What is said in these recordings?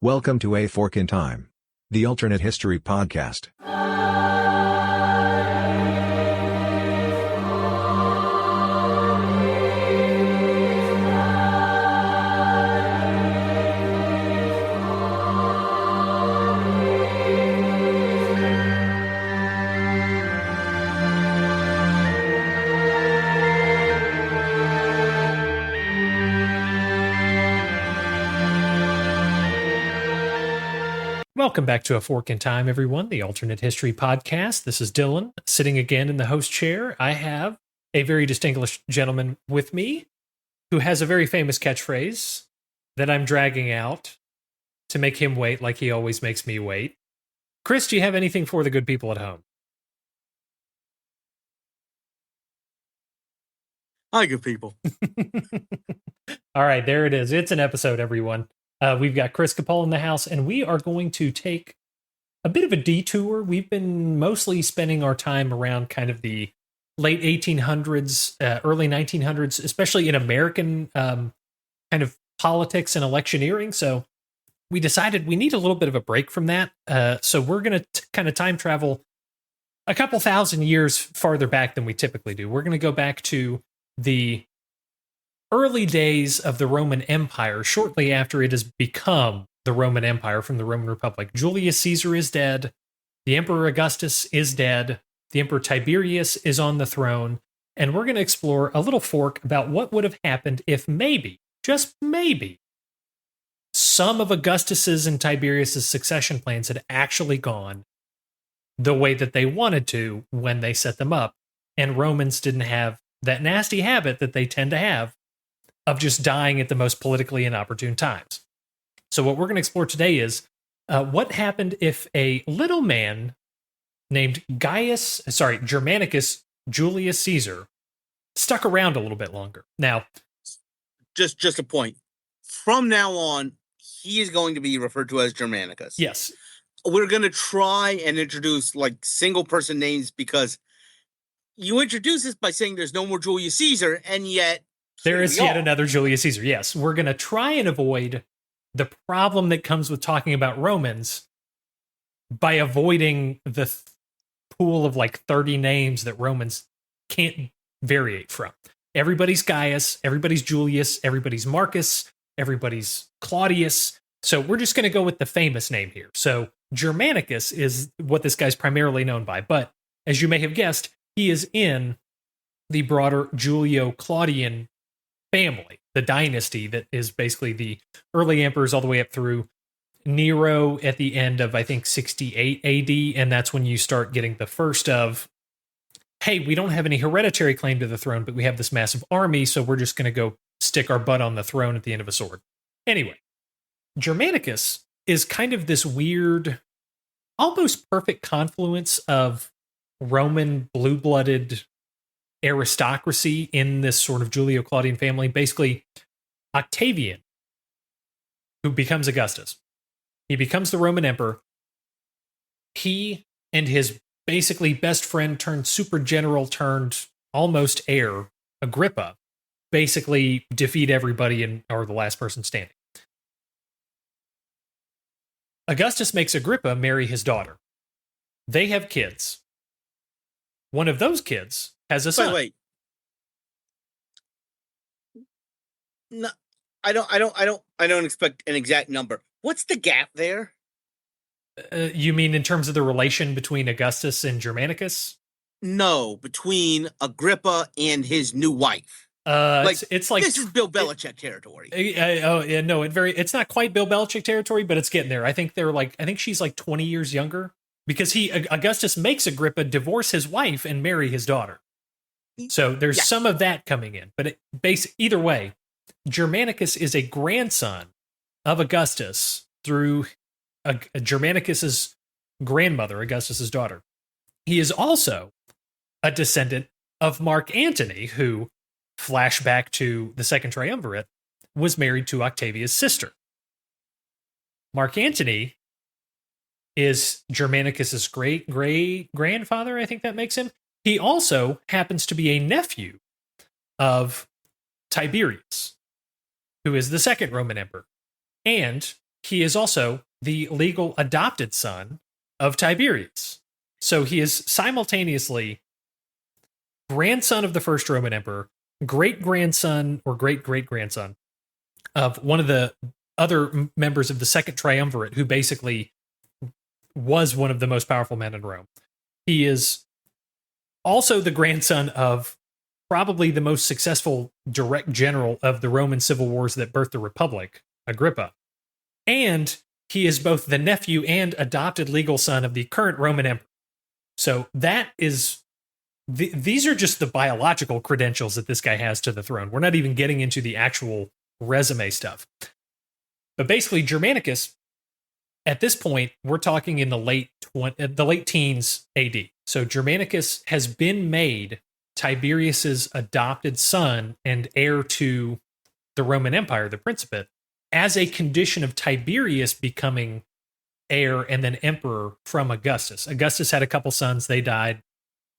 Welcome to A Fork in Time, the alternate history podcast. Welcome back to A Fork in Time, everyone, the alternate history podcast. This is Dylan, sitting again in the host chair. I have a very distinguished gentleman with me who has a very famous catchphrase that I'm dragging out to make him wait like he always makes me wait. Chris, do you have anything for the good people at home? Hi, good people. All right, there it is. It's an episode, everyone. We've got Chris Capel in the house, and we are going to take a bit of a detour. We've been mostly spending our time around kind of the late 1800s, early 1900s, especially in American kind of politics and electioneering. So we decided we need a little bit of a break from that. So we're going to kind of time travel a couple thousand years farther back than we typically do. We're going to go back to the early days of the Roman Empire, shortly after it has become the Roman Empire from the Roman Republic. Julius Caesar is dead. The Emperor Augustus is dead. The Emperor Tiberius is on the throne. And we're going to explore a little fork about what would have happened if maybe, just maybe, some of Augustus's and Tiberius's succession plans had actually gone the way that they wanted to when they set them up. And Romans didn't have that nasty habit that they tend to have of just dying at the most politically inopportune times. So what we're going to explore today is what happened if a little man named Germanicus Julius Caesar stuck around a little bit longer. Now, just a point. From now on, he is going to be referred to as Germanicus. Yes. We're going to try and introduce like single person names because you introduce this by saying there's no more Julius Caesar, and yet there is yet another Julius Caesar. Yes, we're going to try and avoid the problem that comes with talking about Romans by avoiding the pool of like 30 names that Romans can't variate from. Everybody's Gaius, everybody's Julius, everybody's Marcus, everybody's Claudius. So we're just going to go with the famous name here. So Germanicus is what this guy's primarily known by. But as you may have guessed, he is in the broader Julio-Claudian family, the dynasty that is basically the early emperors all the way up through Nero at the end of, I think, 68 AD. And that's when you start getting the first of, hey, we don't have any hereditary claim to the throne, but we have this massive army, so we're just going to go stick our butt on the throne at the end of a sword. Anyway, Germanicus is kind of this weird, almost perfect confluence of Roman blue-blooded aristocracy in this sort of Julio-Claudian family. Basically, Octavian, who becomes Augustus, he becomes the Roman emperor. He and his basically best friend turned super general turned almost heir, Agrippa, basically defeat everybody and are the last person standing. Augustus makes Agrippa marry his daughter. They have kids. One of those kids has a son. Wait. No, I don't expect an exact number. What's the gap there? You mean in terms of the relation between Augustus and Germanicus? No, between Agrippa and his new wife. It's like this is Bill Belichick territory. No, it's not quite Bill Belichick territory, but it's getting there. I think she's like 20 years younger because Augustus makes Agrippa divorce his wife and marry his daughter. So there's some of that coming in, but either way, Germanicus is a grandson of Augustus through Germanicus's grandmother, Augustus's daughter. He is also a descendant of Mark Antony, who, flashback to the Second Triumvirate, was married to Octavia's sister. Mark Antony is Germanicus's great-great-grandfather, I think that makes him. He also happens to be a nephew of Tiberius, who is the second Roman emperor. And he is also the legal adopted son of Tiberius. So he is simultaneously grandson of the first Roman emperor, great grandson or great great grandson of one of the other members of the second triumvirate, who basically was one of the most powerful men in Rome. He is also the grandson of probably the most successful direct general of the Roman civil wars that birthed the Republic, Agrippa. And he is both the nephew and adopted legal son of the current Roman emperor. So that is, these are just the biological credentials that this guy has to the throne. We're not even getting into the actual resume stuff. But basically, Germanicus, at this point, we're talking in the late teens AD. So Germanicus has been made Tiberius's adopted son and heir to the Roman Empire, the Principate, as a condition of Tiberius becoming heir and then emperor from Augustus. Augustus had a couple sons, they died.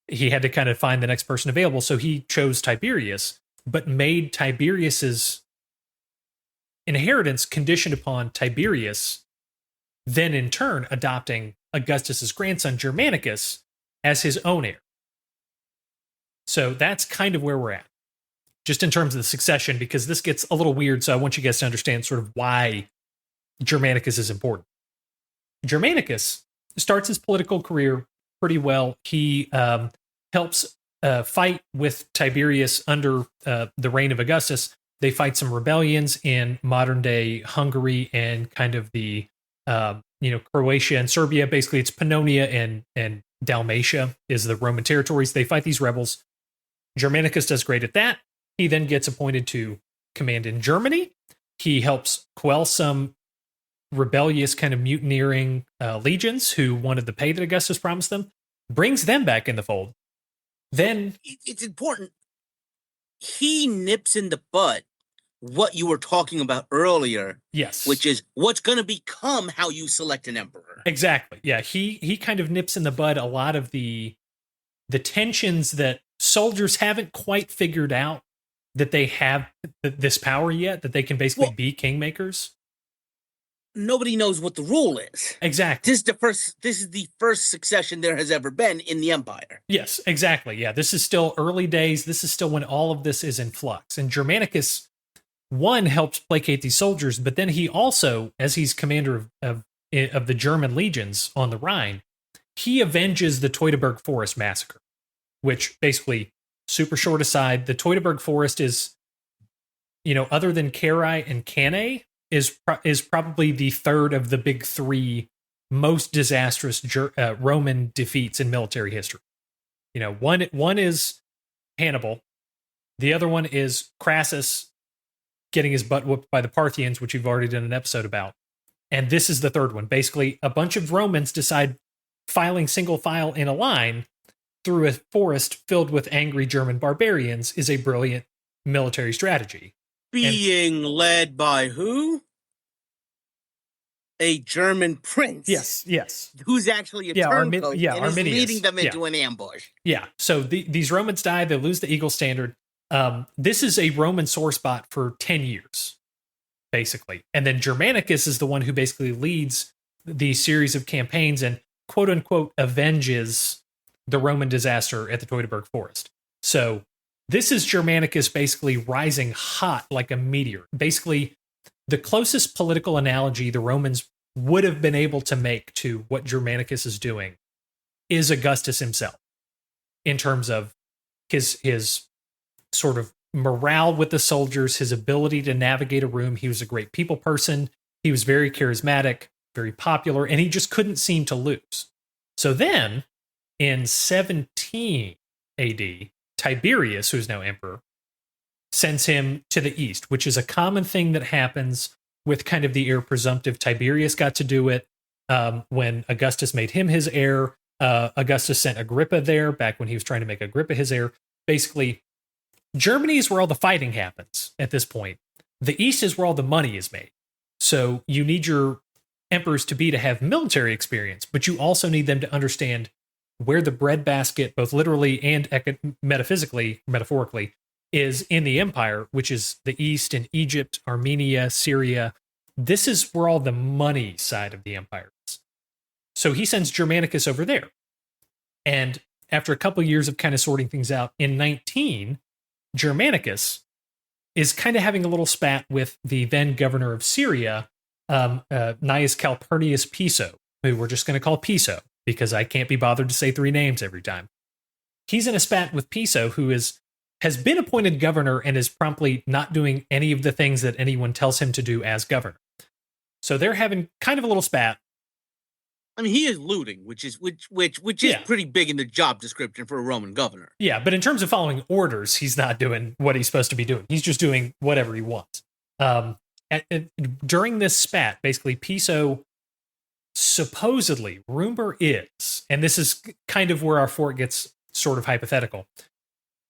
He had to kind of find the next person available, so he chose Tiberius, but made Tiberius's inheritance conditioned upon Tiberius then in turn adopting Augustus's grandson Germanicus as his own heir. So that's kind of where we're at, just in terms of the succession, because this gets a little weird. So I want you guys to understand sort of why Germanicus is important. Germanicus starts his political career pretty well. He helps fight with Tiberius under the reign of Augustus. They fight some rebellions in modern day Hungary and kind of the Croatia and Serbia. Basically, it's Pannonia and Dalmatia is the Roman territories. They fight these rebels. Germanicus does great at that. He then gets appointed to command in Germany. He helps quell some rebellious kind of mutineering legions who wanted the pay that Augustus promised them, brings them back in the fold. Then it's important. He nips in the bud what you were talking about earlier. Yes. Which is what's going to become how you select an emperor. Exactly. Yeah. He kind of nips in the bud a lot of the tensions that soldiers haven't quite figured out, that they have this power yet, that they can basically be kingmakers. Nobody knows what the rule is. Exactly. This is the first succession there has ever been in the empire. Yes, exactly. Yeah, this is still early days. This is still when all of this is in flux. And Germanicus, one, helps placate these soldiers, but then he also, as he's commander of the German legions on the Rhine, he avenges the Teutoburg Forest massacre, which basically, super short aside, the Teutoburg Forest is, other than Carrhae and Cannae, is probably the third of the big three most disastrous Roman defeats in military history. One is Hannibal, the other one is Crassus getting his butt whooped by the Parthians, which we've already done an episode about, and this is the third one. Basically, a bunch of Romans decide filing single file in a line through a forest filled with angry German barbarians is a brilliant military strategy. Being led by who? A German prince. Yes. Who's actually a turncoat and Arminius. is leading them into an ambush. Yeah. So these Romans die. They lose the Eagle Standard. This is a Roman sore spot for 10 years, basically. And then Germanicus is the one who basically leads the series of campaigns and quote unquote avenges the Roman disaster at the Teutoburg Forest. So this is Germanicus basically rising hot like a meteor. Basically, the closest political analogy the Romans would have been able to make to what Germanicus is doing is Augustus himself, in terms of his sort of morale with the soldiers, his ability to navigate a room. He was a great people person. He was very charismatic, very popular, and he just couldn't seem to lose. So then, in 17 AD, Tiberius, who's now emperor, sends him to the east, which is a common thing that happens with kind of the heir presumptive. Tiberius got to do it when Augustus made him his heir. Augustus sent Agrippa there back when he was trying to make Agrippa his heir. Basically, Germany is where all the fighting happens at this point. The east is where all the money is made. So you need your emperors to have military experience, but you also need them to understand where the breadbasket, both literally and metaphorically, is in the empire, which is the east in Egypt, Armenia, Syria, this is where all the money side of the empire is. So he sends Germanicus over there. And after a couple of years of kind of sorting things out, in 19, Germanicus is kind of having a little spat with the then governor of Syria, Gnaeus Calpurnius Piso, who we're just going to call Piso because I can't be bothered to say 3 names every time. He's in a spat with Piso, who has been appointed governor and is promptly not doing any of the things that anyone tells him to do as governor. So they're having kind of a little spat. I mean, he is looting, which is pretty big in the job description for a Roman governor. Yeah, but in terms of following orders, he's not doing what he's supposed to be doing. He's just doing whatever he wants. During this spat, basically, Piso supposedly, rumor is, and this is kind of where our fort gets sort of hypothetical,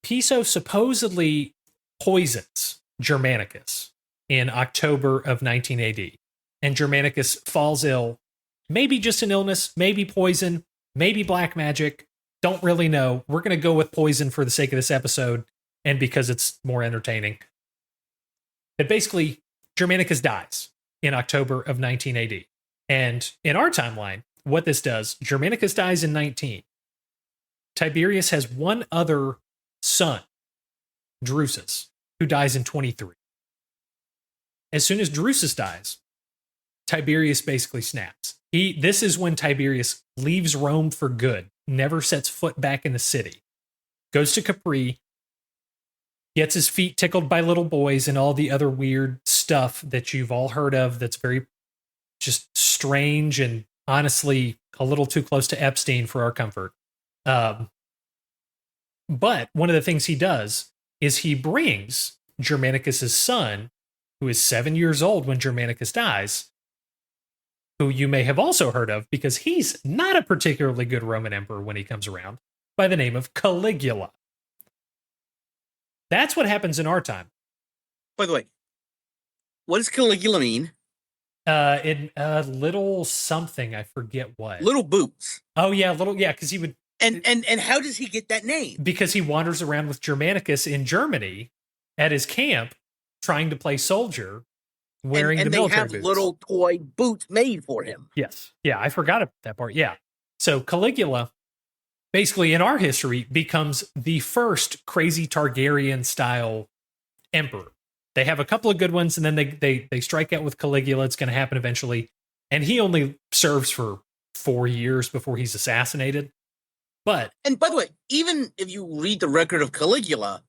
Piso supposedly poisons Germanicus in October of 19 AD. And Germanicus falls ill. Maybe just an illness, maybe poison, maybe black magic. Don't really know. We're going to go with poison for the sake of this episode and because it's more entertaining. But basically, Germanicus dies in October of 19 AD. And in our timeline, what this does, Germanicus dies in 19. Tiberius has one other son, Drusus, who dies in 23. As soon as Drusus dies, Tiberius basically snaps. This is when Tiberius leaves Rome for good, never sets foot back in the city, goes to Capri, gets his feet tickled by little boys and all the other weird stuff that you've all heard of that's very just strange and honestly a little too close to Epstein for our comfort. But one of the things he does is he brings Germanicus's son, who is 7 years old when Germanicus dies, who you may have also heard of because he's not a particularly good Roman emperor when he comes around, by the name of Caligula. That's what happens in our time. By the way, what does Caligula mean? In little something, I forget what. Little boots. Oh yeah, because he would. And how does he get that name? Because he wanders around with Germanicus in Germany at his camp, trying to play soldier, wearing the military boots. And they have little toy boots made for him. Yes. Yeah, I forgot about that part. Yeah. So Caligula, basically in our history, becomes the first crazy Targaryen-style emperor. They have a couple of good ones, and then they strike out with Caligula. It's going to happen eventually. And he only serves for 4 years before he's assassinated. And by the way, even if you read the record of Caligula,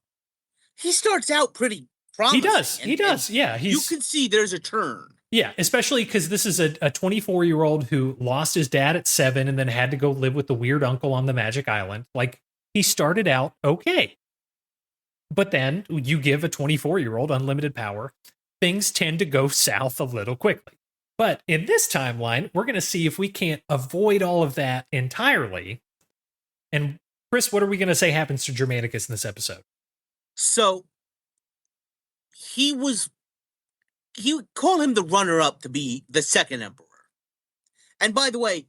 he starts out pretty promising. He does. Yeah. You can see there's a turn. Yeah, especially because this is a 24-year-old who lost his dad at 7 and then had to go live with the weird uncle on the Magic Island. Like, he started out okay. But then you give a 24-year-old unlimited power, things tend to go south a little quickly. But in this timeline, we're going to see if we can't avoid all of that entirely. And Chris, what are we going to say happens to Germanicus in this episode? So he would call him the runner-up to be the second emperor. And by the way,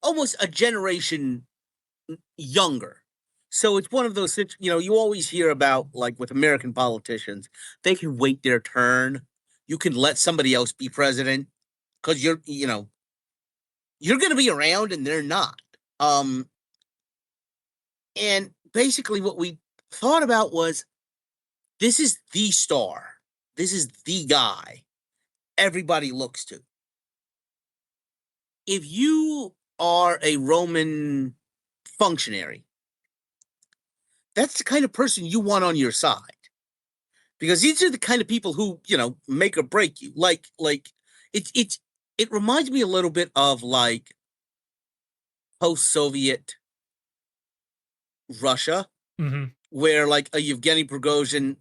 almost a generation younger. So it's one of those, you always hear about, like with American politicians, they can wait their turn. You can let somebody else be president because you're going to be around and they're not. And basically what we thought about was, this is the star. This is the guy everybody looks to. If you are a Roman functionary, that's the kind of person you want on your side. Because these are the kind of people who, make or break you. Like it reminds me a little bit of like post-Soviet Russia, where like a Yevgeny Prigozhin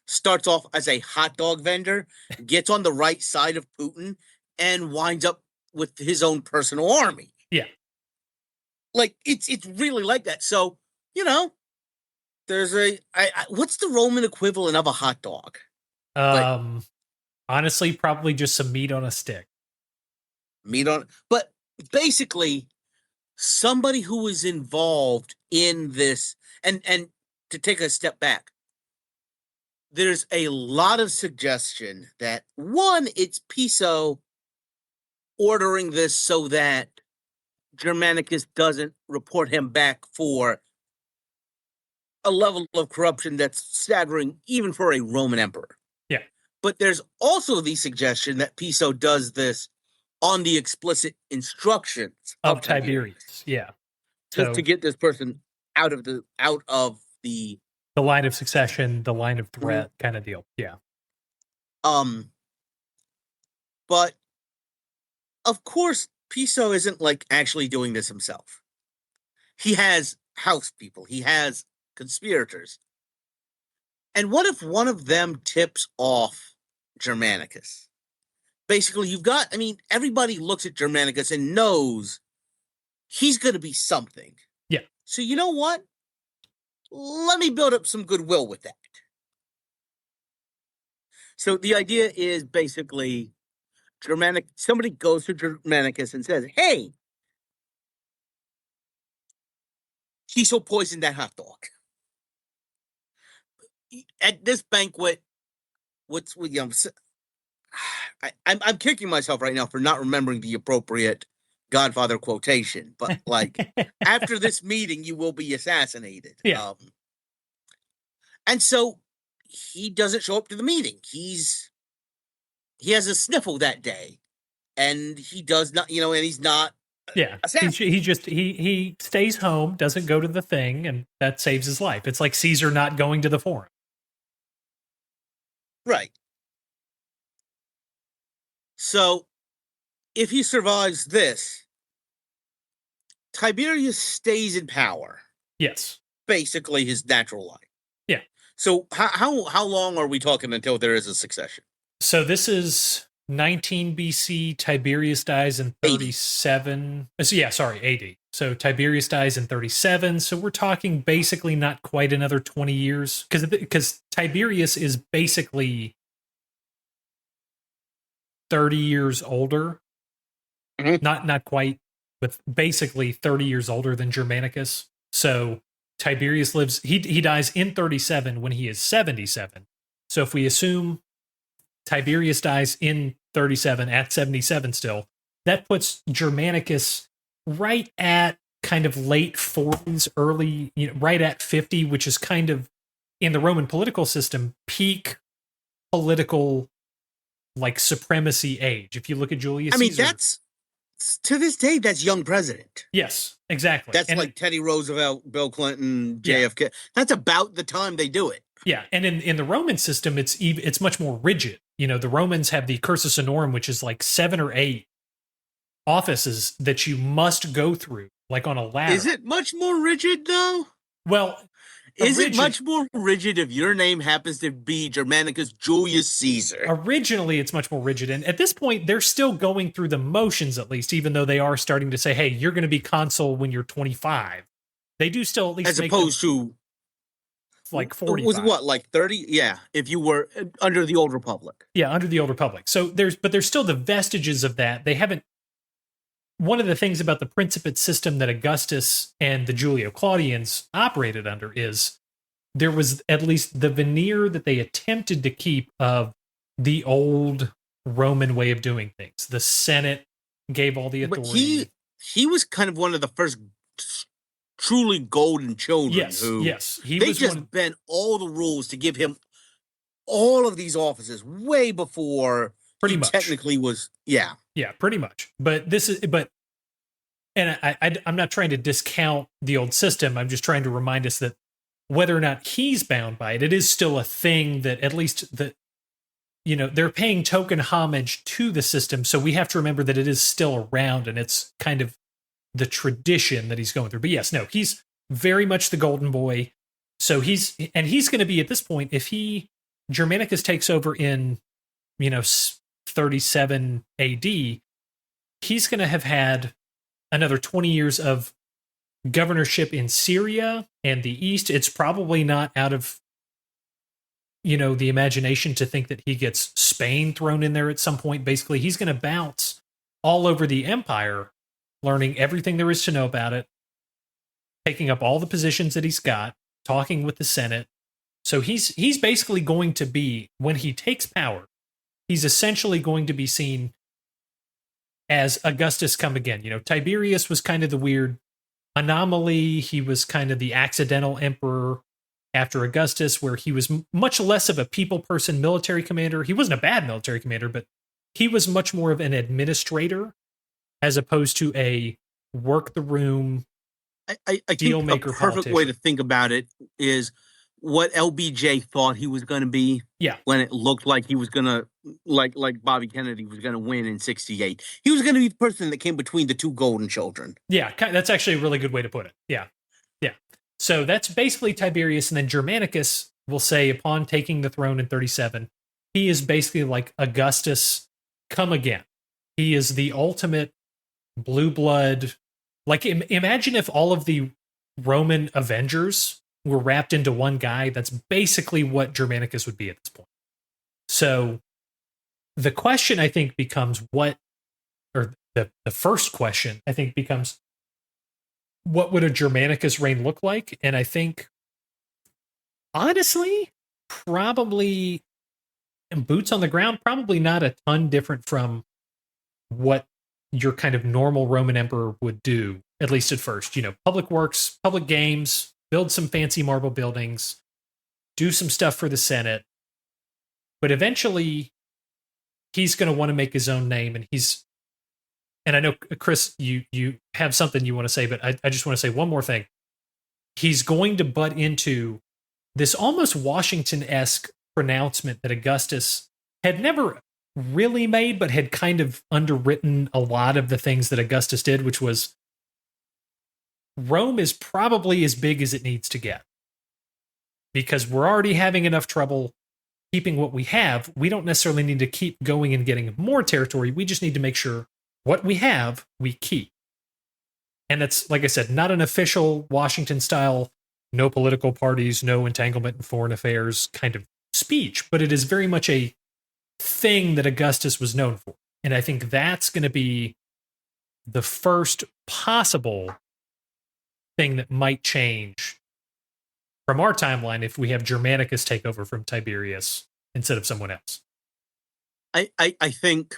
starts off as a hot dog vendor, gets on the right side of Putin, and winds up with his own personal army. Yeah. Like, it's really like that. So, there's what's the Roman equivalent of a hot dog? Honestly, probably just some meat on a stick. But basically, somebody who is involved in this, and to take a step back, there's a lot of suggestion that, one, it's Piso ordering this so that Germanicus doesn't report him back for a level of corruption that's staggering even for a Roman emperor. Yeah. But there's also the suggestion that Piso does this on the explicit instructions of Tiberius. Yeah. Just to get this person out of the line of succession, the line of threat kind of deal. Yeah. But of course, Piso isn't like actually doing this himself. He has house people. He has conspirators. And what if one of them tips off Germanicus? Basically, everybody looks at Germanicus and knows he's going to be something. Yeah. So you know what? Let me build up some goodwill with that. So the idea is basically somebody goes to Germanicus and says, hey, Piso poisoned that hot dog. At this banquet, I'm kicking myself right now for not remembering the appropriate Godfather quotation, but like after this meeting, you will be assassinated. Yeah. And so he doesn't show up to the meeting. He has a sniffle that day, and he does not, and he's not. Yeah, he stays home, doesn't go to the thing, and that saves his life. It's like Caesar not going to the forum. Right. So, if he survives this, Tiberius stays in power. Yes. Basically his natural line. Yeah. So, how long are we talking until there is a succession? So, this is 19 BC, Tiberius dies in 37. So, yeah, sorry, AD. So Tiberius dies in 37. So we're talking basically not quite another 20 years. Because Tiberius is basically 30 years older. Mm-hmm. Not quite, but basically 30 years older than Germanicus. So Tiberius lives, he dies in 37 when he is 77. So if we assume Tiberius dies in 37 at 77 still, that puts Germanicus right at kind of late 40s, early, right at 50, which is kind of in the Roman political system, peak political like supremacy age. If you look at Julius Caesar, that's to this day, that's young president. Yes, exactly. That's like Teddy Roosevelt, Bill Clinton, JFK. Yeah. That's about the time they do it. Yeah, and in the Roman system, it's much more rigid. The Romans have the cursus honorum, which is like 7 or 8 offices that you must go through, like on a ladder. Is it much more rigid, though? Well, is it much more rigid if your name happens to be Germanicus Julius Caesar? Originally, it's much more rigid. And at this point, they're still going through the motions, at least, even though they are starting to say, hey, you're going to be consul when you're 25. They do still at least as opposed to like 40. Was what, like 30? Yeah, if you were under the Old Republic. Yeah, under the Old Republic. So there's still the vestiges of that. They haven't. One of the things about the Principate system that Augustus and the Julio-Claudians operated under is there was at least the veneer that they attempted to keep of the old Roman way of doing things. The Senate gave all the authority. But he was kind of one of the first truly golden children. Yes. They just bent all the rules to give him all of these offices way before pretty much technically was. Yeah, pretty much. But and I'm not trying to discount the old system. I'm just trying to remind us that whether or not he's bound by it, it is still a thing that at least they're paying token homage to the system. So we have to remember that it is still around and it's kind of the tradition that he's going through. But yes, no, he's very much the golden boy. So he's going to be at this point, if Germanicus takes over in, 37 AD, he's going to have had another 20 years of governorship in Syria and the East. It's probably not out of, the imagination to think that he gets Spain thrown in there at some point. Basically, he's going to bounce all over the empire, learning everything there is to know about it, taking up all the positions that he's got, talking with the Senate. So he's basically going to be, when he takes power, he's essentially going to be seen as Augustus come again. Tiberius was kind of the weird anomaly. He was kind of the accidental emperor after Augustus, where he was much less of a people person military commander. He wasn't a bad military commander, but he was much more of an administrator as opposed to a work the room, I deal think maker a perfect politician. way to think about it is what LBJ thought he was going to be. Yeah. When it looked like he was going to, like Bobby Kennedy was going to win in 68. He was going to be the person that came between the two golden children. Yeah, that's actually a really good way to put it. Yeah. Yeah. So that's basically Tiberius. And then Germanicus will say, upon taking the throne in 37, he is basically like Augustus come again. He is the ultimate blue blood. Like, imagine if all of the Roman Avengers were wrapped into one guy. That's basically what Germanicus would be at this point. So the question, I think, becomes the first question, I think, becomes, what would a Germanicus reign look like? And I think, honestly, probably, boots on the ground, probably not a ton different from what your kind of normal Roman emperor would do, at least at first. Public works, public games, build some fancy marble buildings, do some stuff for the Senate. But eventually, he's going to want to make his own name. And I know, Chris, you have something you want to say, but I just want to say one more thing. He's going to butt into this almost Washington-esque pronouncement that Augustus had never really made, but had kind of underwritten a lot of the things that Augustus did, which was, Rome is probably as big as it needs to get. Because we're already having enough trouble keeping what we have. We don't necessarily need to keep going and getting more territory. We just need to make sure what we have, we keep. And that's, like I said, not an official Washington style, no political parties, no entanglement in foreign affairs kind of speech, but it is very much a thing that Augustus was known for. And I think that's going to be the first possible thing that might change from our timeline if we have Germanicus take over from Tiberius instead of someone else. I think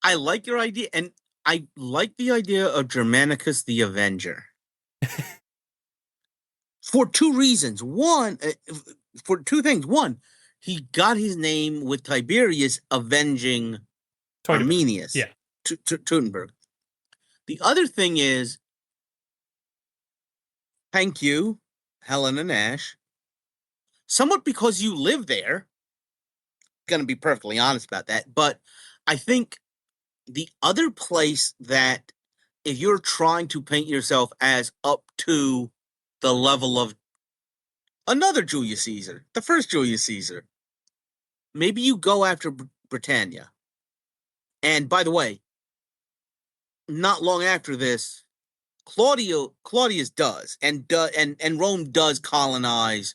I like your idea, and I like the idea of Germanicus the Avenger. For two reasons. For two things. One, he got his name with Tiberius avenging Arminius. Yeah. Teutoburg. The other thing is, thank you, Helena Nash, somewhat because you live there. Going to be perfectly honest about that. But I think the other place that, if you're trying to paint yourself as up to the level of another Julius Caesar, the first Julius Caesar, maybe you go after Britannia. And by the way, not long after this, Claudius does, and Rome does colonize.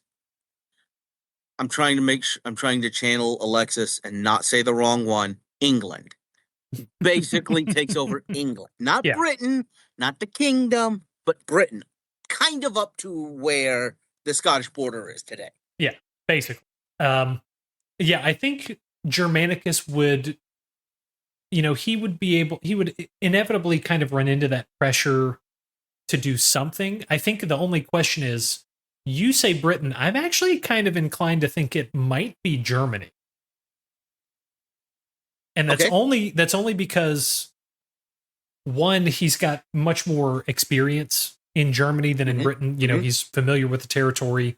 I'm trying to channel Alexis and not say the wrong one. England basically takes over England, not Britain, not the kingdom, but Britain, kind of up to where the Scottish border is today. Yeah, basically. I think Germanicus would, he would inevitably kind of run into that pressure to do something. I think the only question is, you say Britain, I'm actually kind of inclined to think it might be Germany. And that's only because, one, he's got much more experience in Germany than in Britain. He's familiar with the territory.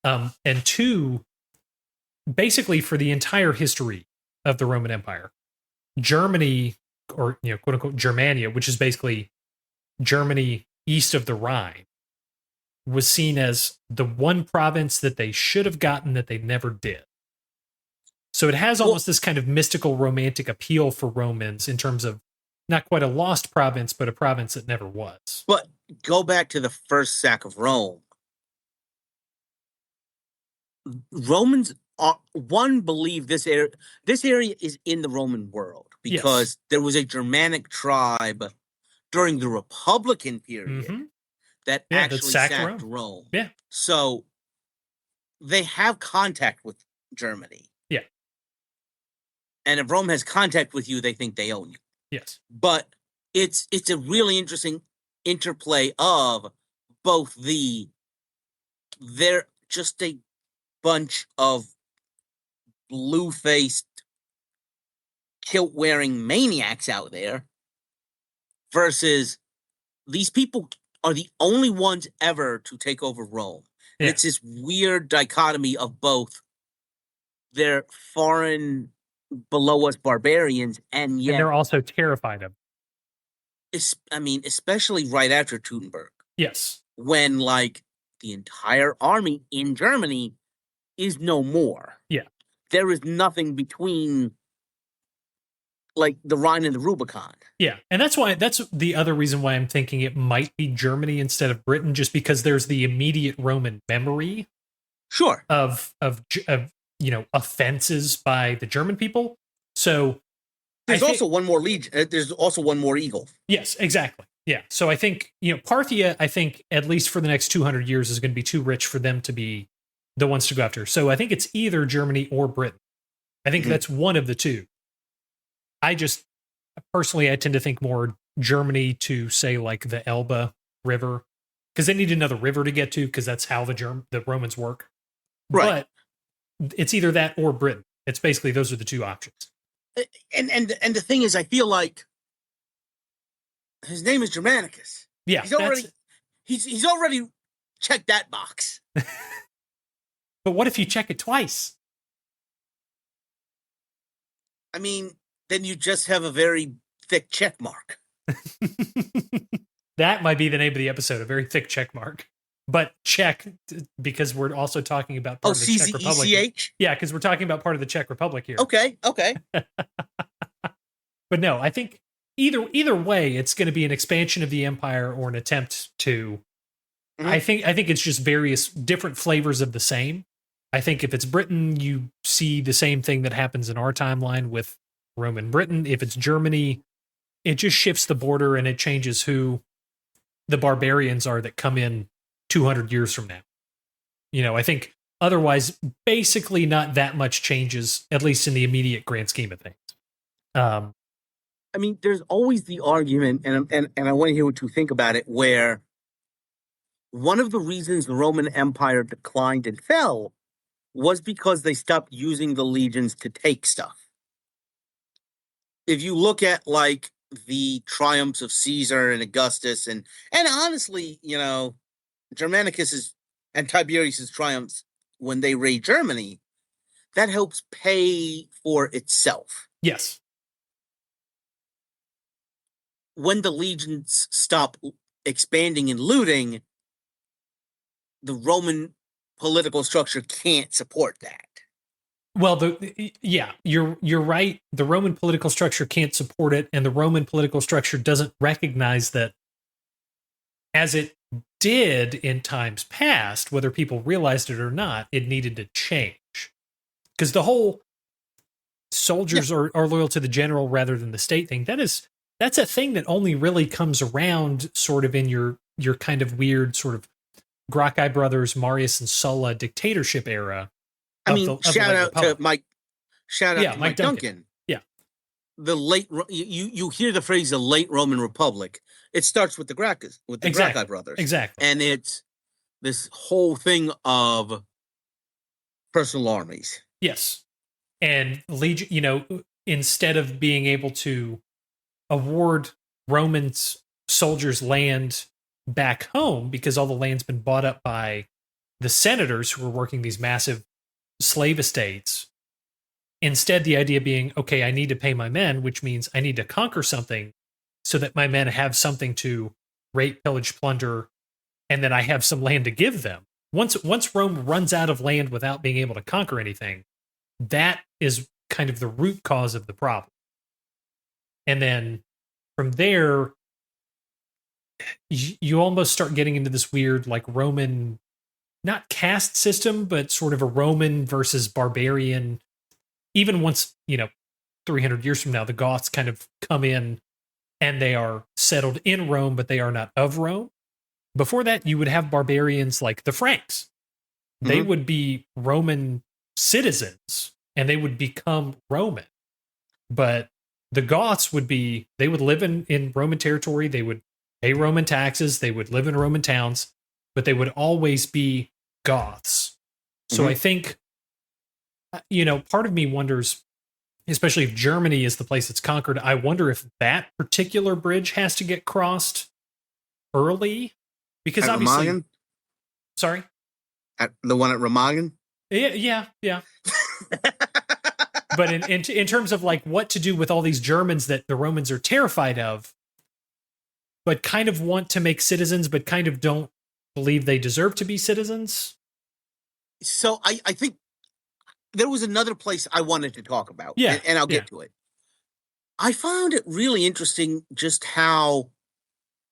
And two, basically for the entire history of the Roman Empire, Germany, or quote unquote Germania, which is basically Germany east of the Rhine, was seen as the one province that they should have gotten that they never did. So it has almost this kind of mystical romantic appeal for Romans in terms of not quite a lost province, but a province that never was. But go back to the first sack of Rome. Romans believe this area is in the Roman world because there was a Germanic tribe during the Republican period that actually sacked Rome. Yeah. So they have contact with Germany. Yeah. And if Rome has contact with you, they think they own you. Yes. But it's a really interesting interplay of both they're just a bunch of blue-faced, kilt-wearing maniacs out there versus these people are the only ones ever to take over Rome. And Yeah. it's this weird dichotomy of both they're foreign, below us barbarians, and yet, And they're also terrified of. especially right after Teutoburg, Yes. when like the entire army in Germany is no more. Yeah. There is nothing between like the Rhine and the Rubicon. Yeah. And that's the other reason why I'm thinking it might be Germany instead of Britain, just because there's the immediate Roman memory Sure. of offenses by the German people. So there's also one more legion. There's also one more eagle. Yes, exactly. Yeah. So I think, Parthia, I think at least for the next 200 years is going to be too rich for them to be the ones to go after. So I think it's either Germany or Britain. I think that's one of the two. I tend to think more Germany to say like the Elbe River, because they need another river to get to, because that's how the Romans work. Right. But it's either that or Britain. It's basically those are the two options. And the thing is, I feel like his name is Germanicus. Yeah, he's already checked that box. But what if you check it twice? I mean, then you just have a very thick check mark. That might be the name of the episode, a very thick check mark. But check, because we're also talking about part of the Czech Republic. CZECH? Yeah, because we're talking about part of the Czech Republic here. Okay. But no, I think either way, it's going to be an expansion of the empire or an attempt to. Mm-hmm. I think it's just various different flavors of the same. I think if it's Britain, you see the same thing that happens in our timeline with Rome and Britain. If it's Germany, it just shifts the border and it changes who the barbarians are that come in 200 years from now. I think otherwise, basically not that much changes, at least in the immediate grand scheme of things. I mean, there's always the argument, and I want to hear what you think about it, where one of the reasons the Roman Empire declined and fell was because they stopped using the legions to take stuff. If you look at like the triumphs of Caesar and Augustus, and honestly, Germanicus's and Tiberius's triumphs when they raid Germany, that helps pay for itself. Yes. When the legions stop expanding and looting, the Roman political structure can't support that. Well, you're right. The Roman political structure can't support it, and the Roman political structure doesn't recognize that, as it did in times past, whether people realized it or not, it needed to change. Because the whole soldiers are loyal to the general rather than the state thing, that's a thing that only really comes around sort of in your kind of weird sort of Gracchi brothers, Marius and Sulla dictatorship era. Shout out to Mike Duncan. Yeah. The late, you hear the phrase the late Roman Republic. It starts with the Gracchi brothers. Exactly. And it's this whole thing of personal armies. Yes. And legion, instead of being able to award Roman soldiers land back home because all the land's been bought up by the senators who are working these massive slave estates. Instead, the idea being, okay, I need to pay my men, which means I need to conquer something so that my men have something to rape, pillage, plunder, and then I have some land to give them. Once Rome runs out of land without being able to conquer anything, that is kind of the root cause of the problem. And then from there, you almost start getting into this weird, like, Roman, not caste system, but sort of a Roman versus barbarian. Even once, 300 years from now, the Goths kind of come in and they are settled in Rome, but they are not of Rome. Before that, you would have barbarians like the Franks. they would be Roman citizens and they would become Roman. But the Goths they would live in Roman territory. They would pay Roman taxes. They would live in Roman towns, but they would always be Goths. So I think, part of me wonders, especially if Germany is the place that's conquered, I wonder if that particular bridge has to get crossed early, because at obviously, Remagen? Sorry, At the one at Remagen? yeah. But in terms of like what to do with all these Germans that the Romans are terrified of, but kind of want to make citizens, but kind of don't believe they deserve to be citizens. So I think there was another place I wanted to talk about. Yeah, and I'll get to it. I found it really interesting just how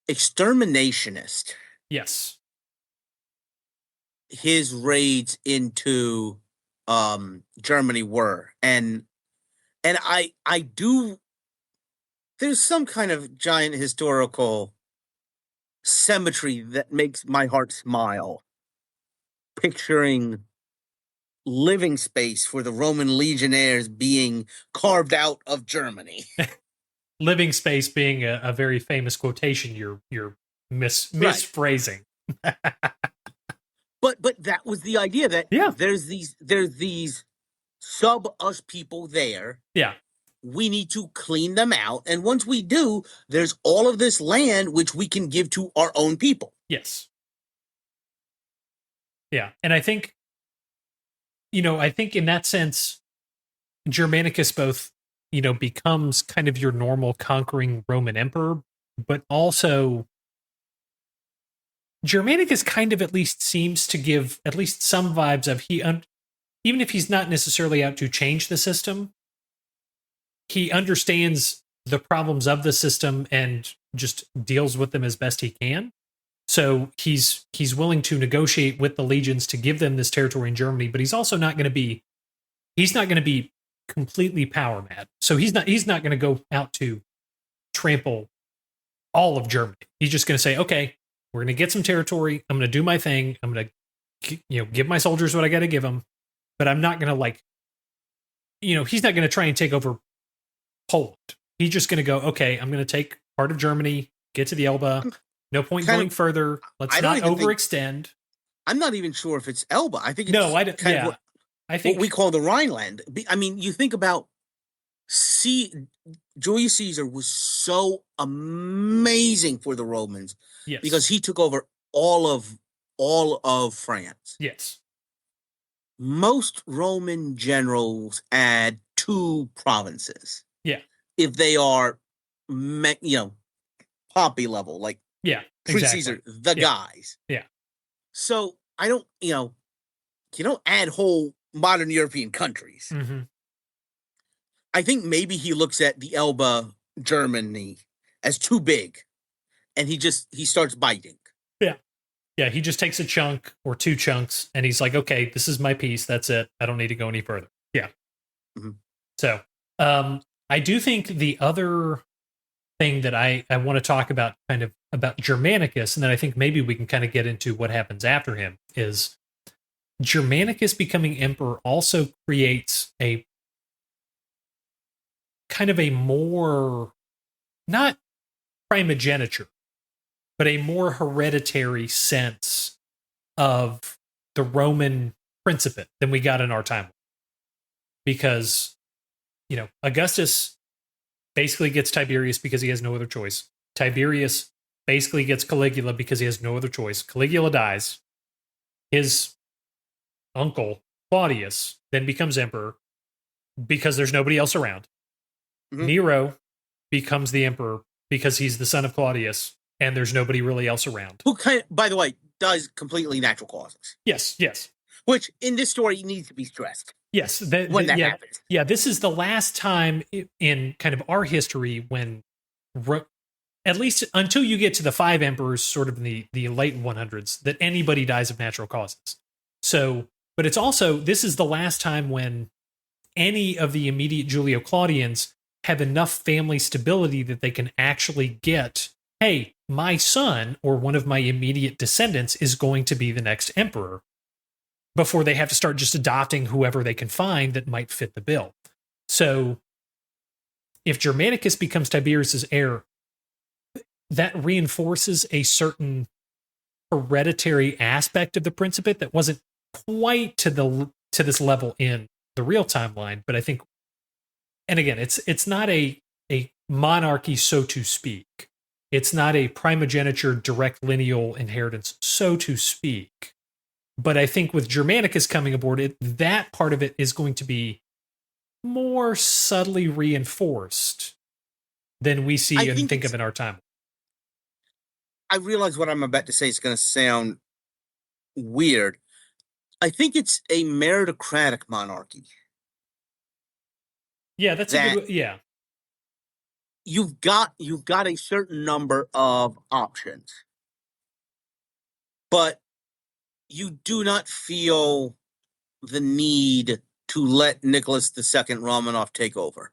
exterminationist Yes. his raids into Germany were. And I do, there's some kind of giant historical symmetry that makes my heart smile, picturing living space for the Roman legionnaires being carved out of Germany. Living space being a very famous quotation you're misphrasing. But that was the idea, that there's these sub us people there. Yeah. We need to clean them out, and once we do, there's all of this land which we can give to our own people. Yes. Yeah, and I think in that sense, Germanicus both, becomes kind of your normal conquering Roman emperor, but also Germanicus kind of at least seems to give at least some vibes of even if he's not necessarily out to change the system, he understands the problems of the system and just deals with them as best he can. So he's willing to negotiate with the legions to give them this territory in Germany, but he's also not going to be completely power mad. So he's not going to go out to trample all of Germany. He's just going to say, okay, we're going to get some territory. I'm going to do my thing. I'm going to give my soldiers what I got to give them, but I'm not going to he's not going to try and take over Poland. He's just going to go, okay, I'm going to take part of Germany, get to the Elbe. No point going further. Let's not overextend. I'm not even sure if it's Elbe. I think it's I think what we call the Rhineland. I mean, you think about Julius Caesar was so amazing for the Romans, because he took over all of France. Yes. Most Roman generals add 2 provinces. Yeah. If they are, Pompey level, like Caesar, the guys. Yeah. So I don't, you don't add whole modern European countries. Mm-hmm. I think maybe he looks at the Elbe Germany as too big, and he starts biting. Yeah. Yeah. He just takes a chunk or 2 chunks and he's like, okay, this is my piece. That's it. I don't need to go any further. Yeah. Mm-hmm. So, I do think the other thing that I want to talk about kind of about Germanicus, and then I think maybe we can kind of get into what happens after him, is Germanicus becoming emperor also creates a kind of a more, not primogeniture, but a more hereditary sense of the Roman principate than we got in our time. Because, Augustus basically gets Tiberius because he has no other choice. Tiberius basically gets Caligula because he has no other choice. Caligula dies. His uncle, Claudius, then becomes emperor because there's nobody else around. Mm-hmm. Nero becomes the emperor because he's the son of Claudius and there's nobody really else around. Who, by the way, does completely natural causes. Yes. Which in this story needs to be stressed. Yes, when that happens. Yeah, this is the last time in kind of our history when, at least until you get to the 5 emperors, sort of in the late 100s, that anybody dies of natural causes. So, but it's also, this is the last time when any of the immediate Julio-Claudians have enough family stability that they can actually get, hey, my son or one of my immediate descendants is going to be the next emperor. before they have to start just adopting whoever they can find that might fit the bill. So if Germanicus becomes Tiberius's heir, that reinforces a certain hereditary aspect of the Principate that wasn't quite to this level in the real timeline. But I think, and again, it's not a monarchy, so to speak. It's not a primogeniture, direct lineal inheritance, so to speak. But I think with Germanicus coming aboard, that part of it is going to be more subtly reinforced than we see and think of in our time. I realize what I'm about to say is going to sound weird. I think it's a meritocratic monarchy. Yeah, that's a good. Yeah, you've got a certain number of options, but you do not feel the need to let Nicholas II Romanov take over.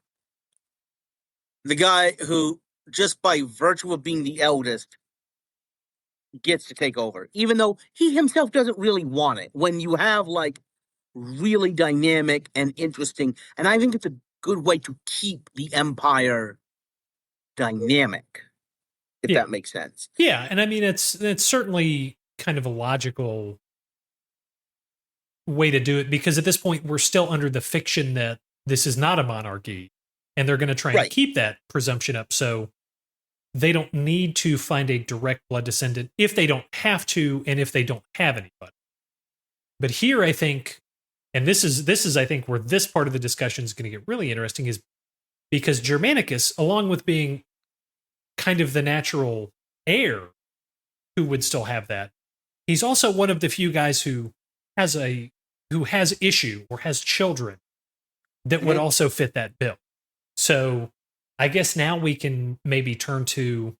The guy who, just by virtue of being the eldest, gets to take over, even though he himself doesn't really want it. When you have like really dynamic and interesting, and I think it's a good way to keep the empire dynamic, if that makes sense. Yeah, and I mean it's certainly kind of a logical way to do it, because at this point we're still under the fiction that this is not a monarchy, and they're going to try and keep that presumption up, so they don't need to find a direct blood descendant if they don't have to, and if they don't have anybody. But here, I think, and this is I think where this part of the discussion is going to get really interesting, is because Germanicus, along with being kind of the natural heir who would still have that, he's also one of the few guys who has issue or has children that would also fit that bill. So I guess now we can maybe turn to,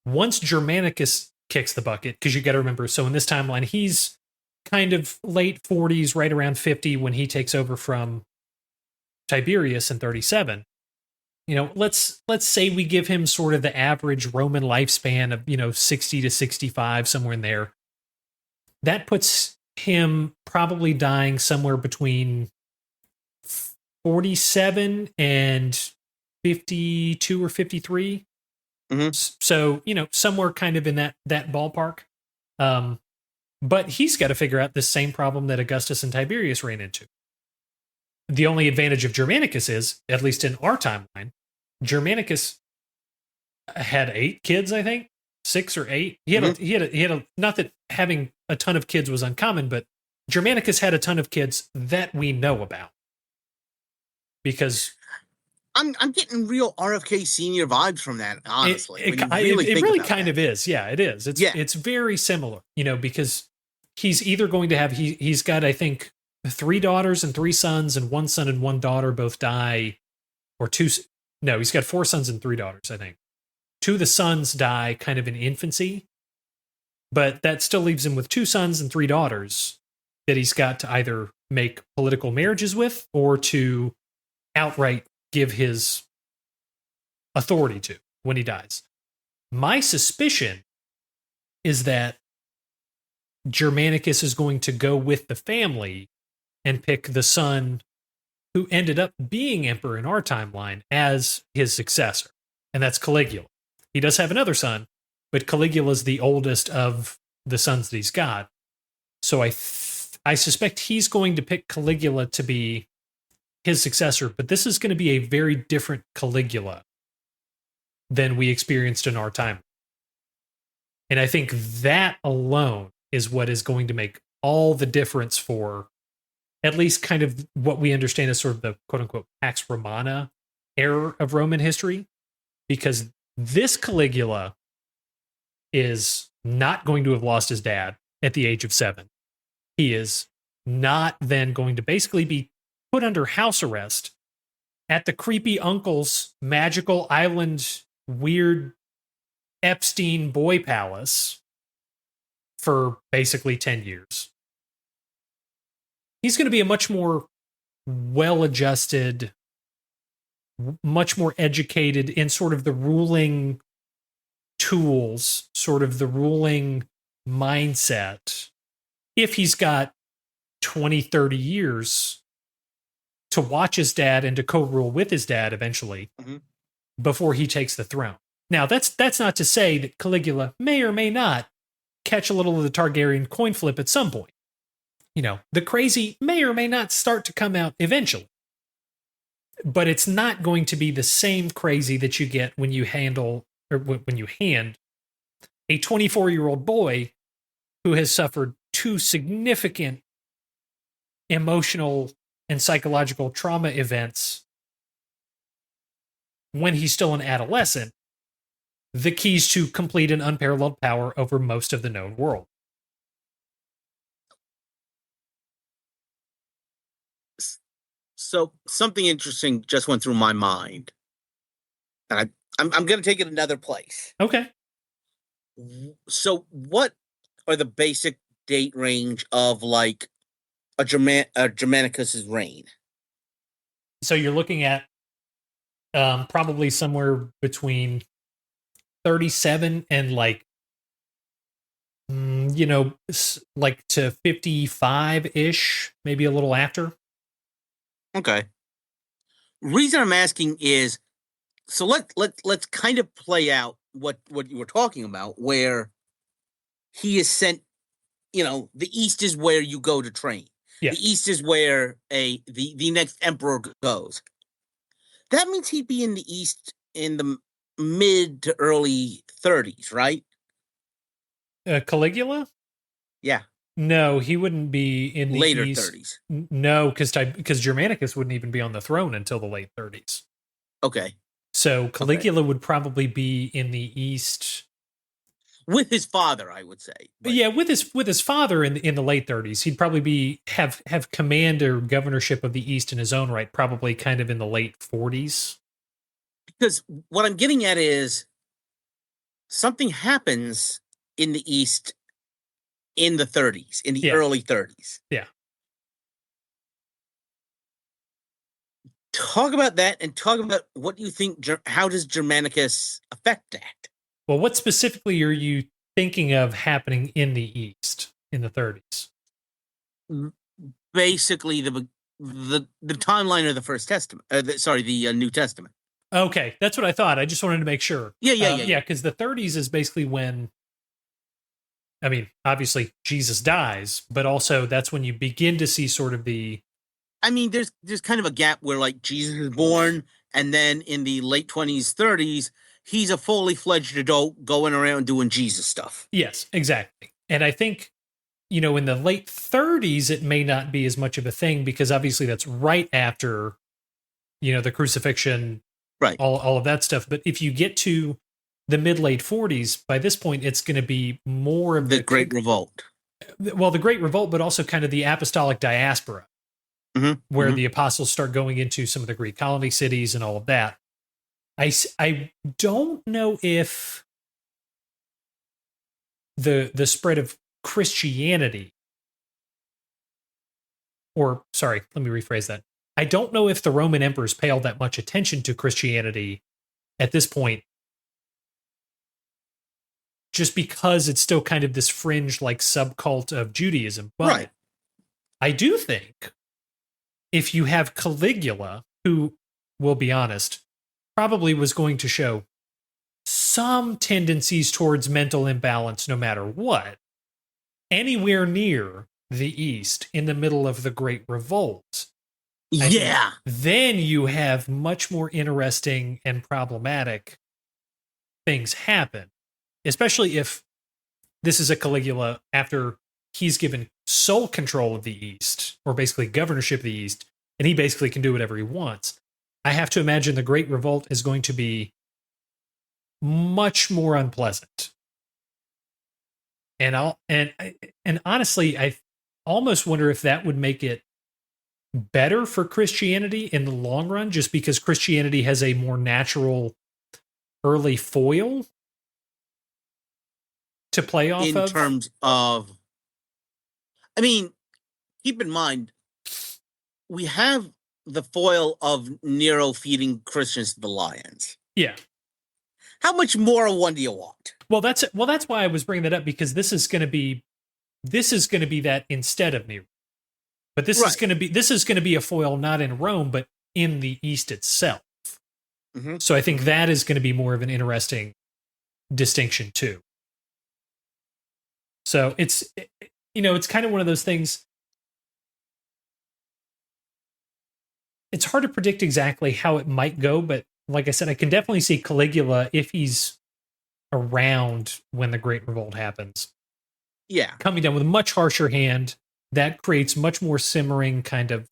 once Germanicus kicks the bucket, because you got to remember, so in this timeline, he's kind of late 40s, right around 50 when he takes over from Tiberius in 37. You know, let's say we give him sort of the average Roman lifespan of, 60 to 65, somewhere in there. That puts him probably dying somewhere between 47 and 52 or 53. So, somewhere kind of in that ballpark. But he's got to figure out the same problem that Augustus and Tiberius ran into. The only advantage of Germanicus is, at least in our timeline, Germanicus had 8 kids, I think, 6 or 8. He had not that having a ton of kids was uncommon, but Germanicus had a ton of kids that we know about. Because I'm getting real RFK Senior vibes from that, honestly. It really kind of is. Yeah, it is. It's very similar, because he's either going to have, he's got, I think, 3 daughters and 3 sons, and 1 son and 1 daughter both die, or 2. No, he's got 4 sons and 3 daughters, I think. 2 of the sons die kind of in infancy, but that still leaves him with 2 sons and 3 daughters that he's got to either make political marriages with or to outright give his authority to when he dies. My suspicion is that Germanicus is going to go with the family and pick the son who ended up being emperor in our timeline as his successor, and that's Caligula. He does have another son, but Caligula is the oldest of the sons that he's got. So I suspect he's going to pick Caligula to be his successor, but this is going to be a very different Caligula than we experienced in our time. And I think that alone is what is going to make all the difference for at least kind of what we understand as sort of the quote-unquote Pax Romana era of Roman history, because this Caligula is not going to have lost his dad at the age of 7. He is not then going to basically be put under house arrest at the creepy uncle's magical island, weird Epstein boy palace for basically 10 years. He's going to be a much more well-adjusted, much more educated in sort of the ruling tools, sort of the ruling mindset, if he's got 20, 30 years to watch his dad and to co-rule with his dad eventually before he takes the throne. Now, that's not to say that Caligula may or may not catch a little of the Targaryen coin flip at some point. You know, the crazy may or may not start to come out eventually. But it's not going to be the same crazy that you get when you hand a 24-year-old boy who has suffered two significant emotional and psychological trauma events when he's still an adolescent, the keys to complete and unparalleled power over most of the known world. So something interesting just went through my mind, and I'm going to take it another place. Okay. So, what are the basic date range of like a Germanicus's reign? So you're looking at probably somewhere between 37 and like like to 55-ish, maybe a little after. Okay. Reason I'm asking is, so let's kind of play out what you were talking about, where he is sent. You know, the East is where you go to train. Yeah. The East is where the next emperor goes. That means he'd be in the East in the mid to early 30s, right? Caligula? Yeah. No, he wouldn't be in the later East. 30s. No, because Germanicus wouldn't even be on the throne until the late 30s. Okay. So Caligula would probably be in the East with his father, I would say. But yeah, with his father in the late 30s, he'd probably have command or governorship of the East in his own right, probably kind of in the late 40s. Because what I'm getting at is something happens in the East in the 30s, in the early 30s. Yeah. Talk about that and talk about what you think, how does Germanicus affect that? Well, what specifically are you thinking of happening in the East in the 30s? Basically, the timeline of the First Testament. The New Testament. Okay, that's what I thought. I just wanted to make sure. Yeah. Because the 30s is basically when, I mean, obviously Jesus dies, but also that's when you begin to see sort of the. I mean, there's kind of a gap where like Jesus is born, and then in the late 20s, 30s, he's a fully fledged adult going around doing Jesus stuff. Yes, exactly. And I think, in the late 30s, it may not be as much of a thing because obviously that's right after, the crucifixion, right? All of that stuff. But if you get to the mid-late 40s, by this point, it's going to be more of the Great Revolt. Well, the Great Revolt, but also kind of the apostolic diaspora, where the apostles start going into some of the Greek colony cities and all of that. I don't know if the spread of Christianity, or sorry, let me rephrase that. I don't know if the Roman emperors pay all that much attention to Christianity at this point, just because it's still kind of this fringe like subcult of Judaism. But right. I do think if you have Caligula, who, we'll be honest, probably was going to show some tendencies towards mental imbalance no matter what, anywhere near the East in the middle of the Great Revolt. Yeah. Then you have much more interesting and problematic things happen, especially if this is a Caligula after he's given sole control of the East, or basically governorship of the East, and he basically can do whatever he wants. I have to imagine the Great Revolt is going to be much more unpleasant. And honestly, I almost wonder if that would make it better for Christianity in the long run, just because Christianity has a more natural early foil to play off of. In terms of, I mean, keep in mind, we have the foil of Nero feeding Christians to the lions. Yeah. How much more one do you want? Well, that's why I was bringing that up, because this is going to be that instead of Nero. But this is going to be a foil not in Rome, but in the East itself. Mm-hmm. So I think that is going to be more of an interesting distinction too. So it's kind of one of those things. It's hard to predict exactly how it might go, but like I said, I can definitely see Caligula, if he's around when the Great Revolt happens, coming down with a much harsher hand that creates much more simmering kind of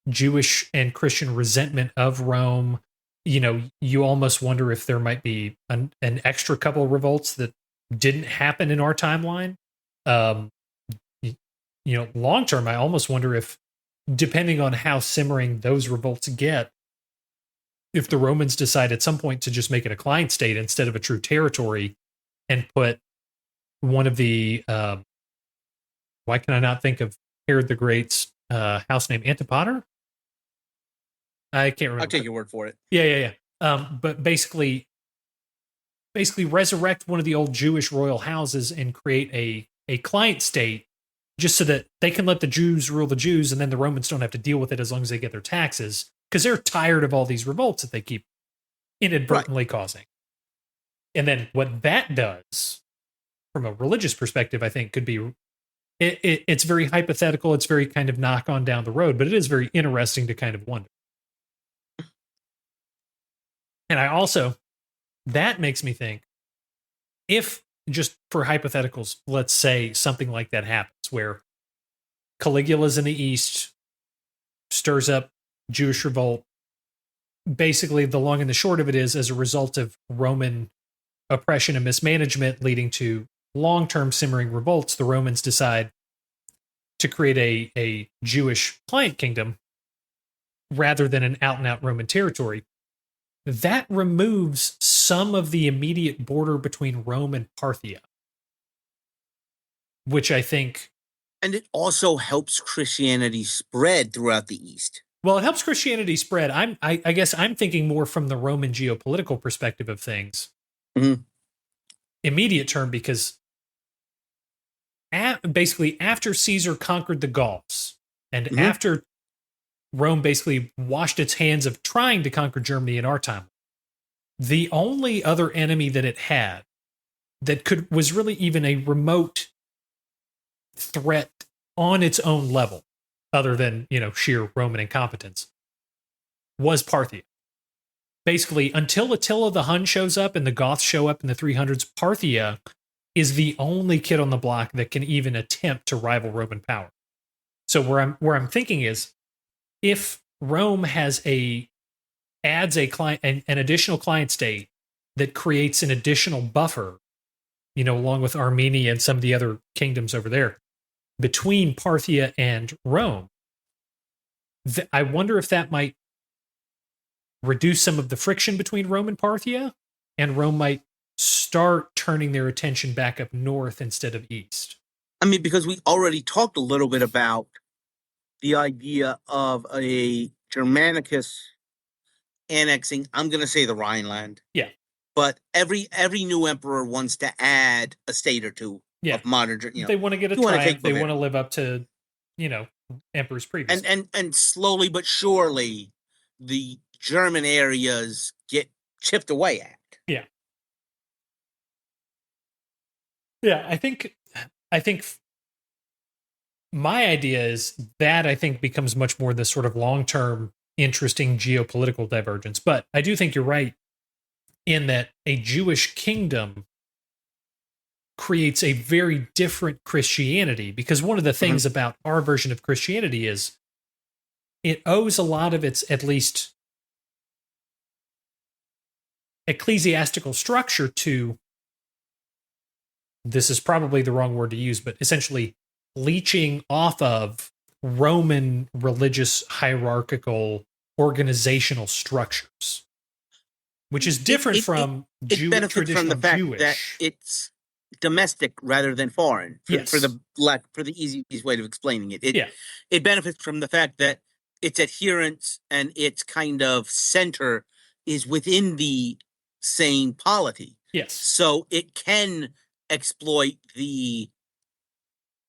Jewish and Christian resentment of Rome. You almost wonder if there might be an extra couple of revolts that didn't happen in our timeline. Long term, I almost wonder if, depending on how simmering those revolts get, if the Romans decide at some point to just make it a client state instead of a true territory and put one of the, why can I not think of Herod the Great's house name? Antipater? I can't remember. I'll take your word for it. Yeah. But basically resurrect one of the old Jewish royal houses and create a client state, just so that they can let the Jews rule the Jews, and then the Romans don't have to deal with it as long as they get their taxes, because they're tired of all these revolts that they keep inadvertently causing. And then what that does, from a religious perspective, I think could be, it's very hypothetical. It's very kind of knock on down the road, but it is very interesting to kind of wonder. And that makes me think, if, just for hypotheticals, let's say something like that happens, where Caligula's in the East, stirs up Jewish revolt. Basically, the long and the short of it is, as a result of Roman oppression and mismanagement leading to long-term simmering revolts, the Romans decide to create a Jewish client kingdom rather than an out-and-out Roman territory. That removes some of the immediate border between Rome and Parthia, which I think... And it also helps Christianity spread throughout the East. Well, it helps Christianity spread. I guess I'm thinking more from the Roman geopolitical perspective of things. Mm-hmm. Immediate term, because basically after Caesar conquered the Gauls, and after Rome basically washed its hands of trying to conquer Germany in our time, the only other enemy that it had that was really even a remote threat on its own level, other than, sheer Roman incompetence, was Parthia. Basically, until Attila the Hun shows up and the Goths show up in the 300s, Parthia is the only kid on the block that can even attempt to rival Roman power. So where I'm thinking is, if Rome adds an additional client state that creates an additional buffer, along with Armenia and some of the other kingdoms over there, between Parthia and Rome, I wonder if that might reduce some of the friction between Rome and Parthia, and Rome might start turning their attention back up north instead of east. I mean, because we already talked a little bit about the idea of a Germanicus annexing, I'm going to say, the Rhineland. Yeah. But every new emperor wants to add a state or two of modern, They want to get a triumph. They want to live up to, emperors previous. And slowly but surely, the German areas get chipped away at. Yeah. Yeah, I think my idea is that I think becomes much more this sort of long-term, interesting geopolitical divergence. But I do think you're right in that a Jewish kingdom creates a very different Christianity, because one of the things about our version of Christianity is it owes a lot of its, at least, ecclesiastical structure to, this is probably the wrong word to use, but essentially leeching off of Roman religious hierarchical organizational structures, which is different from it benefits from the fact Jewish. That it's domestic rather than foreign. For the easiest way of explaining it. It benefits from the fact that its adherence and its kind of center is within the same polity. Yes. So it can exploit the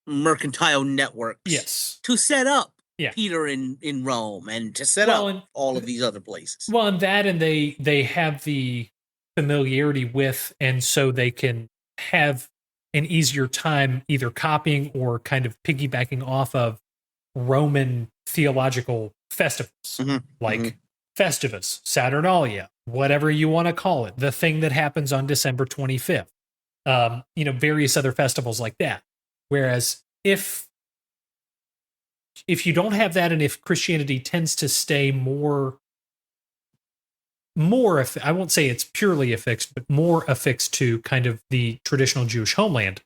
mercantile networks yes. to set up Peter in Rome and to set up all of these other places. Well, and that, and they have the familiarity with, and so they can have an easier time either copying or kind of piggybacking off of Roman theological festivals, like Festivus, Saturnalia, whatever you want to call it, the thing that happens on December 25th, various other festivals like that. Whereas if you don't have that, and if Christianity tends to stay more, I won't say it's purely affixed, but more affixed to kind of the traditional Jewish homeland,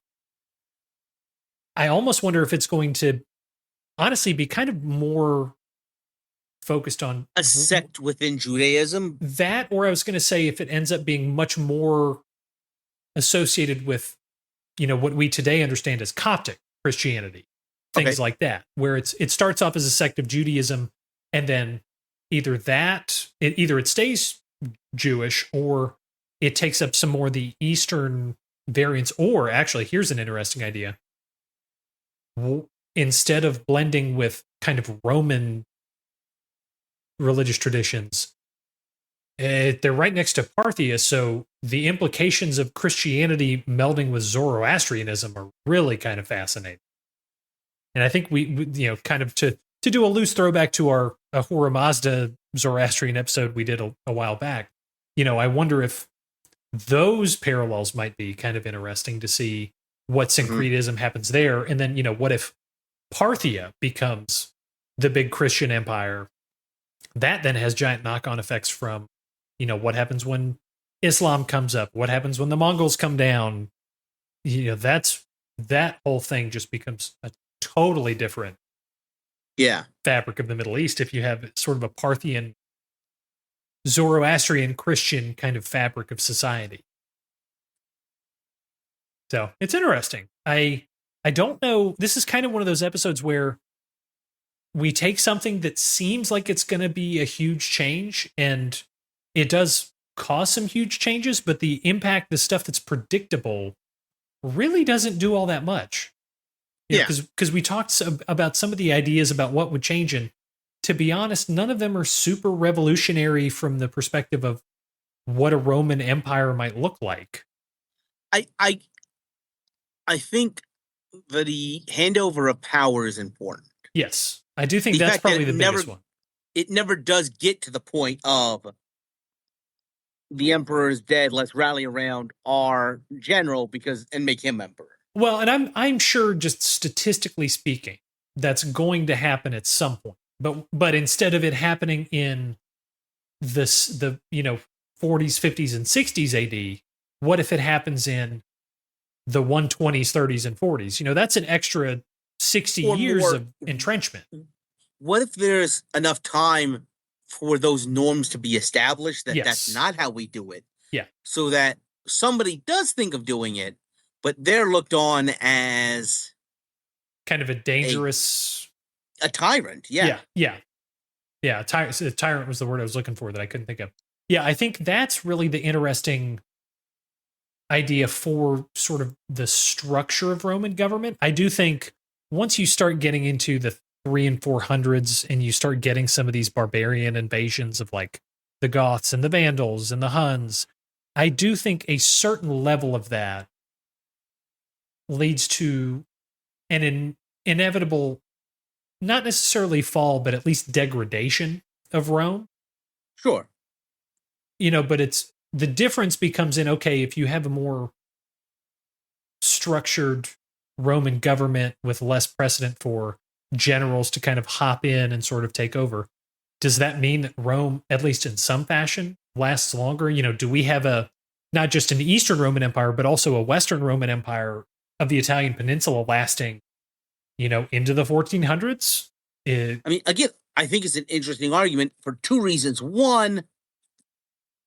I almost wonder if it's going to honestly be kind of more focused on a sect within Judaism. That, or I was going to say if it ends up being much more associated with, what we today understand as Coptic Christianity, things like that, where it starts off as a sect of Judaism, and then either it stays Jewish, or it takes up some more of the Eastern variants. Or actually, here's an interesting idea. Instead of blending with kind of Roman religious traditions, they're right next to Parthia, so the implications of Christianity melding with Zoroastrianism are really kind of fascinating. And I think we kind of to do a loose throwback to our Ahura Mazda Zoroastrian episode we did a while back, I wonder if those parallels might be kind of interesting to see what syncretism happens there. And then, what if Parthia becomes the big Christian empire? That then has giant knock-on effects from, what happens when Islam comes up? What happens when the Mongols come down? That whole thing just becomes a totally different fabric of the Middle East if you have sort of a Parthian, Zoroastrian Christian kind of fabric of society. So it's interesting. I don't know. This is kind of one of those episodes where we take something that seems like it's going to be a huge change, and it does cause some huge changes, but the impact, the stuff that's predictable, really doesn't do all that much. Because we talked about some of the ideas about what would change, and to be honest, none of them are super revolutionary from the perspective of what a Roman Empire might look like. I think that the handover of power is important. Yes, I do think that's probably the biggest one. It never does get to the point of the emperor is dead, let's rally around our general and make him emperor. Well, and I'm sure, just statistically speaking, that's going to happen at some point. But instead of it happening in the 40s, 50s, and 60s AD, what if it happens in the 120s, 30s, and 40s? That's an extra 60 years of entrenchment. What if there's enough time for those norms to be established that that's not how we do it? Yeah. So that somebody does think of doing it, but they're looked on as kind of a dangerous... A tyrant, yeah. Yeah. Tyrant was the word I was looking for that I couldn't think of. Yeah, I think that's really the interesting idea for sort of the structure of Roman government. I do think once you start getting into the 300s and 400s, and you start getting some of these barbarian invasions of like the Goths and the Vandals and the Huns, I do think a certain level of that leads to an inevitable, not necessarily fall, but at least degradation of Rome. Sure. But it's the difference becomes in, okay, if you have a more structured Roman government with less precedent for generals to kind of hop in and sort of take over, does that mean that Rome, at least in some fashion, lasts longer? Do we have not just an Eastern Roman Empire, but also a Western Roman Empire of the Italian Peninsula lasting, into the 1400s? Again, I think it's an interesting argument for two reasons. One,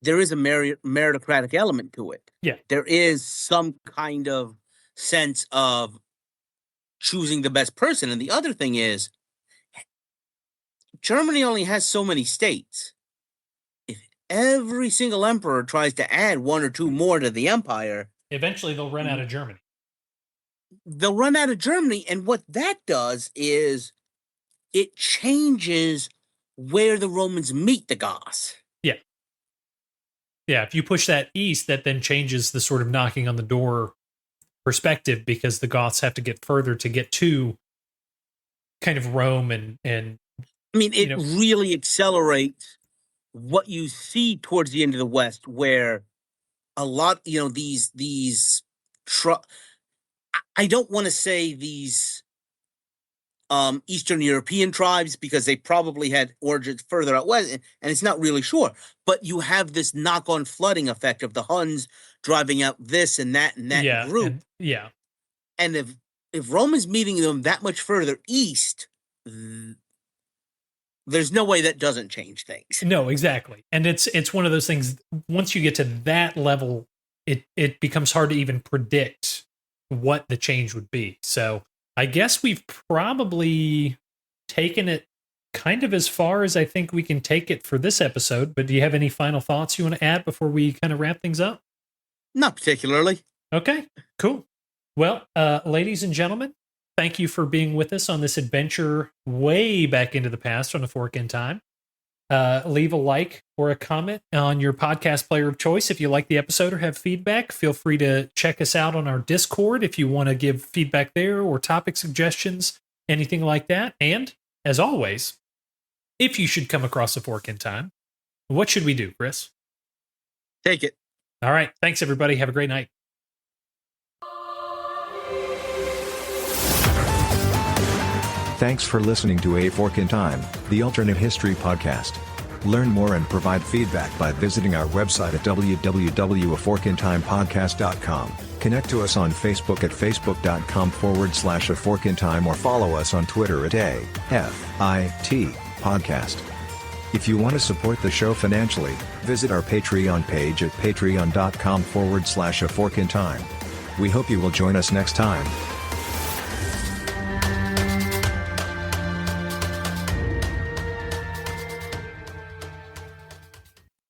there is a meritocratic element to it. Yeah. There is some kind of sense of choosing the best person. And the other thing is, Germany only has so many states. If every single emperor tries to add one or two more to the empire, eventually they'll run out of Germany. And what that does is it changes where the Romans meet the Goths. Yeah, if you push that east, that then changes the sort of knocking on the door perspective, because the Goths have to get further to get to kind of Rome and I mean, it really accelerates what you see towards the end of the West, where a lot, I don't want to say these Eastern European tribes, because they probably had origins further out west, and it's not really sure. But you have this knock-on flooding effect of the Huns driving out this and that group. And if Rome's meeting them that much further east, there's no way that doesn't change things. No, exactly. And it's one of those things, once you get to that level, it becomes hard to even predict what the change would be. So I guess we've probably taken it kind of as far as I think we can take it for this episode. But do you have any final thoughts you want to add before we kind of wrap things up? Not particularly. Okay, cool. Well, ladies and gentlemen, thank you for being with us on this adventure way back into the past on A Fork in Time. Leave a like or a comment on your podcast player of choice if you like the episode or have feedback. Feel free to check us out on our Discord if you want to give feedback there or topic suggestions, anything like that. And, as always, if you should come across A Fork in Time, what should we do, Chris? Take it. All right. Thanks, everybody. Have a great night. Thanks for listening to A Fork in Time, the alternate history podcast. Learn more and provide feedback by visiting our website at www.aforkintimepodcast.com. Connect to us on Facebook at facebook.com/aforkintime or follow us on Twitter at AFIT Podcast. If you want to support the show financially, visit our Patreon page at patreon.com/aforkintime. We hope you will join us next time.